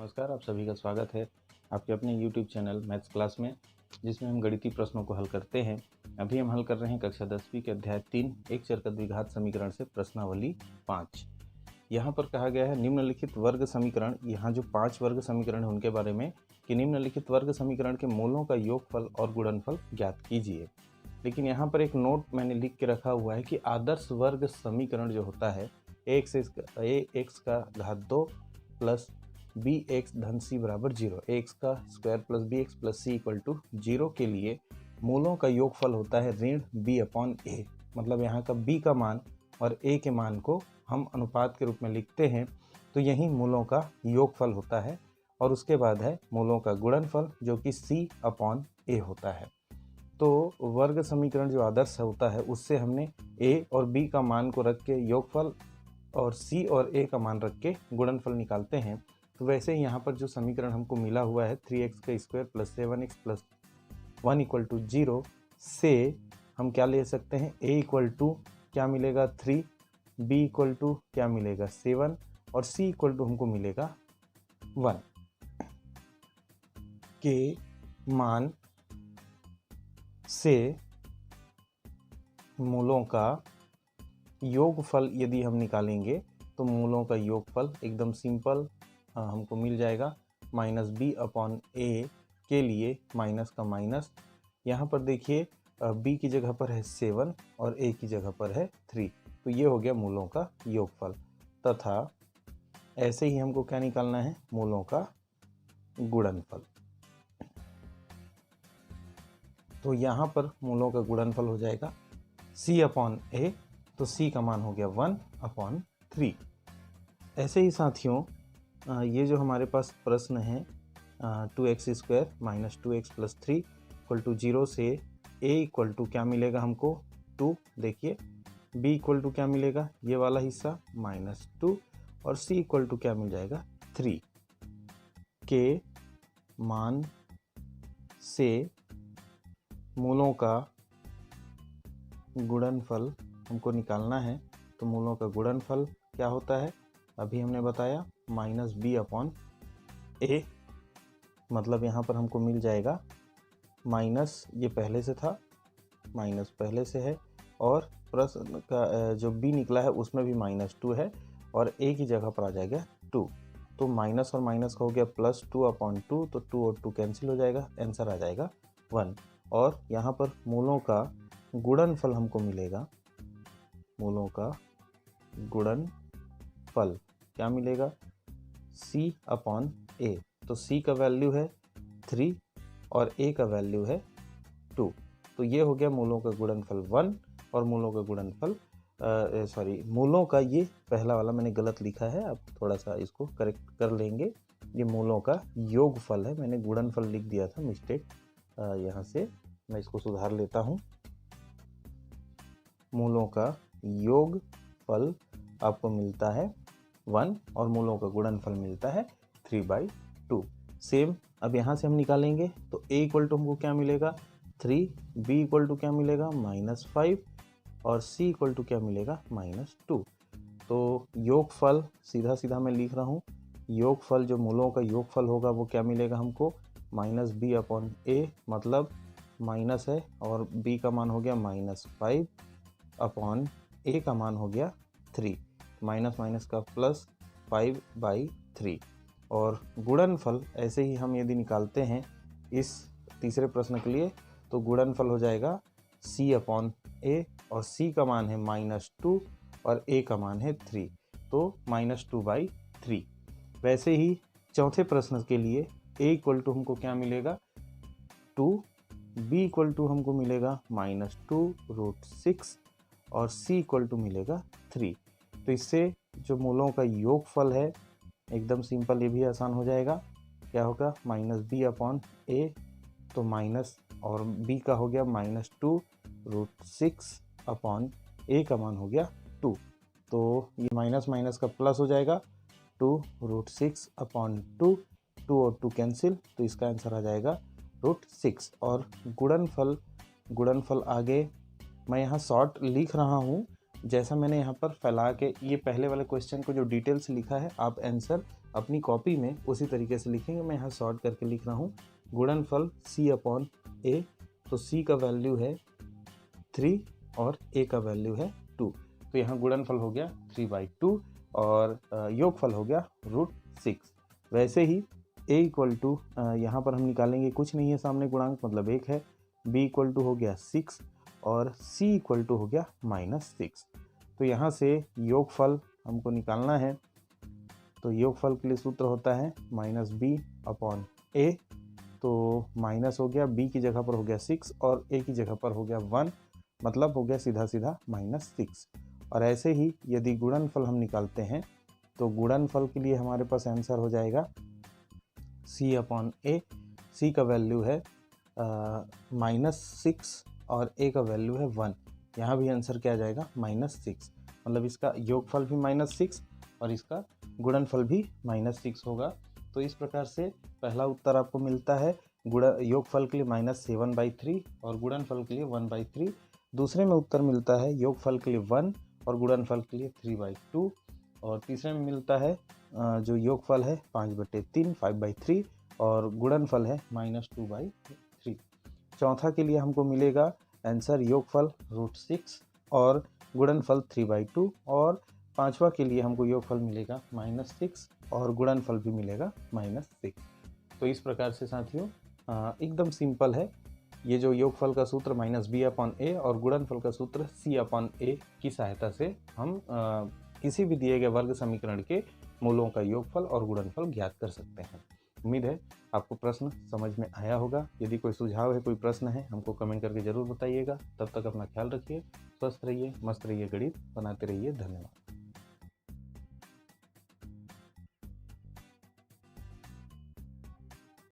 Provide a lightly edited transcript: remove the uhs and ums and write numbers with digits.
नमस्कार, आप सभी का स्वागत है आपके अपने YouTube चैनल मैथ्स क्लास में, जिसमें हम गणितीय प्रश्नों को हल करते हैं। अभी हम हल कर रहे हैं कक्षा 10वीं के अध्याय 3 एक चर का द्विघात समीकरण से प्रश्नावली 5। यहाँ पर कहा गया है निम्नलिखित वर्ग समीकरण, यहाँ जो 5 वर्ग समीकरण है उनके बारे में कि निम्नलिखित वर्ग समीकरण के मूलों का योगफल और गुणनफल ज्ञात कीजिए। लेकिन यहाँ पर एक नोट मैंने लिख के रखा हुआ है कि आदर्श वर्ग समीकरण जो होता है एक्स का घात 2 प्लस बी एक्स धन सी बराबर 0, एक्स का square plus b x plus c equal to 0 के लिए मूलों का योगफल होता है ऋण बी अपॉन ए। मतलब यहाँ का बी का मान और ए के मान को हम अनुपात के रूप में लिखते हैं, तो यही मूलों का योगफल होता है। और उसके बाद है मूलों का गुणनफल जो कि सी अपॉन ए होता है। तो वर्ग समीकरण जो आदर्श होता है उससे हमने ए और बी का मान को रख के योगफल और सी और ए का मान रख के गुणनफल निकालते हैं। तो वैसे ही यहाँ पर जो समीकरण हमको मिला हुआ है 3x का square plus 7x plus 1 equal to 0 से हम क्या ले सकते हैं, a इक्वल टू क्या मिलेगा 3, b इक्वल टू क्या मिलेगा 7 और c इक्वल टू हमको मिलेगा 1 के मान से मूलों का योगफल यदि हम निकालेंगे तो मूलों का योगफल एकदम सिंपल हमको मिल जाएगा माइनस बी अपॉन ए के लिए माइनस का माइनस। यहाँ पर देखिए बी की जगह पर है 7 और ए की जगह पर है 3, तो ये हो गया मूलों का योगफल। तथा ऐसे ही हमको क्या निकालना है, मूलों का गुणनफल। तो यहाँ पर मूलों का गुणनफल हो जाएगा c अपॉन ए, तो c का मान हो गया 1 अपॉन 3। ऐसे ही साथियों ये जो हमारे पास प्रश्न है 2x square minus 2x plus 3 equal to 0 से a इक्वल टू क्या मिलेगा हमको 2, देखिए b इक्वल टू क्या मिलेगा ये वाला हिस्सा माइनस 2 और c इक्वल टू क्या मिल जाएगा 3 के मान से मूलों का गुणनफल हमको निकालना है। तो मूलों का गुणनफल क्या होता है, अभी हमने बताया माइनस बी अपॉन ए। मतलब यहाँ पर हमको मिल जाएगा माइनस, ये पहले से था माइनस पहले से है, और प्रश्न का जो बी निकला है उसमें भी -2 है और ए की जगह पर आ जाएगा 2, तो माइनस और माइनस का हो गया प्लस 2 अपॉन 2, तो 2 और 2 कैंसिल हो जाएगा, आंसर आ जाएगा 1। और यहाँ पर मूलों का गुणनफल हमको मिलेगा, मूलों का गुणनफल क्या मिलेगा c अपॉन ए। तो c का वैल्यू है 3 और a का वैल्यू है 2, तो ये हो गया मूलों का गुणनफल 1 और मूलों का गुणनफल मूलों का, ये पहला वाला मैंने गलत लिखा है, अब थोड़ा सा इसको करेक्ट कर लेंगे। ये मूलों का योगफल है, मैंने गुणनफल लिख दिया था मिस्टेक, यहाँ से मैं इसको सुधार लेता हूँ। मूलों का योगफल आपको मिलता है 1 और मूलों का गुणनफल मिलता है 3/2। सेम अब यहाँ से हम निकालेंगे तो a इक्वल टू हमको क्या मिलेगा 3, b इक्वल टू क्या मिलेगा -5 और c इक्वल टू क्या मिलेगा -2। तो योगफल सीधा सीधा मैं लिख रहा हूँ, योगफल जो मूलों का योगफल होगा वो क्या मिलेगा हमको माइनस बी अपॉन ए, मतलब माइनस है और b का मान हो गया -5 अपॉन a का मान हो गया 3, माइनस माइनस का प्लस 5/3। और गुणनफल ऐसे ही हम यदि निकालते हैं इस तीसरे प्रश्न के लिए तो गुणनफल हो जाएगा c अपॉन a और c का मान है -2 और a का मान है 3, तो -2/3। वैसे ही चौथे प्रश्न के लिए a इक्वल टू हमको क्या मिलेगा 2, b इक्वल टू हमको मिलेगा -2√6 और c इक्वल टू मिलेगा 3। तो इससे जो मूलों का योगफल है एकदम सिंपल, ये भी आसान हो जाएगा, क्या होगा -b अपॉन a, तो माइनस और b का हो गया -2√6 अपॉन a का मान हो गया 2, तो ये माइनस माइनस का प्लस हो जाएगा 2√6 अपॉन 2, 2 और 2 कैंसिल, तो इसका आंसर आ जाएगा √6। और गुणनफल आगे मैं यहाँ शॉर्ट लिख रहा हूँ जैसा मैंने यहाँ पर फैला के ये पहले वाले क्वेश्चन को जो डिटेल्स लिखा है आप आंसर अपनी कॉपी में उसी तरीके से लिखेंगे। मैं यहाँ शॉर्ट करके लिख रहा हूँ गुणनफल C/A। तो C का वैल्यू है 3 और A का वैल्यू है 2। तो यहाँ गुणनफल हो गया 3/2 और योगफल हो गया √6। वैसे ही A इक्वल टू यहाँ पर हम निकालेंगे, कुछ नहीं है सामने गुणांक मतलब 1 है। B इक्वल टू हो गया 6 और C इक्वल टू हो गया -6। तो यहाँ से योगफल हमको निकालना है। तो योगफल के लिए सूत्र होता है -B/A। तो माइनस हो गया, B की जगह पर हो गया 6 और A की जगह पर हो गया 1, मतलब हो गया सीधा सीधा -6। और ऐसे ही यदि गुणनफल हम निकालते हैं तो गुणनफल के लिए हमारे पास आंसर हो जाएगा C/A। C का वैल्यू है -6 और A का वैल्यू है 1। यहाँ भी आंसर क्या आ जाएगा -6, मतलब इसका योगफल भी -6 और इसका गुणनफल भी -6 होगा। तो इस प्रकार से पहला उत्तर आपको मिलता है योगफल के लिए -7/3 और गुणनफल के लिए 1/3। दूसरे में उत्तर मिलता है योगफल के लिए 1 और गुणनफल के लिए 3/2। और तीसरे में मिलता है जो योगफल है 5/3 5/3 और गुणनफल है -2/3। चौथा के लिए हमको मिलेगा आंसर योगफल √6 और गुणनफल 3/2 और पांचवा के लिए हमको योगफल मिलेगा -6 और गुणनफल भी मिलेगा -6। तो इस प्रकार से साथियों एकदम सिंपल है। ये जो योगफल का सूत्र -B/A और गुणनफल का सूत्र C/A की सहायता से हम किसी भी दिए गए वर्ग समीकरण के मूलों का योगफल और गुणनफल ज्ञात कर सकते हैं। उम्मीद है आपको प्रश्न समझ में आया होगा। यदि कोई सुझाव है, कोई प्रश्न है, हमको कमेंट करके ज़रूर बताइएगा। तब तक अपना ख्याल रखिए, स्वस्थ रहिए, मस्त रहिए, गणित बनाते रहिए। धन्यवाद।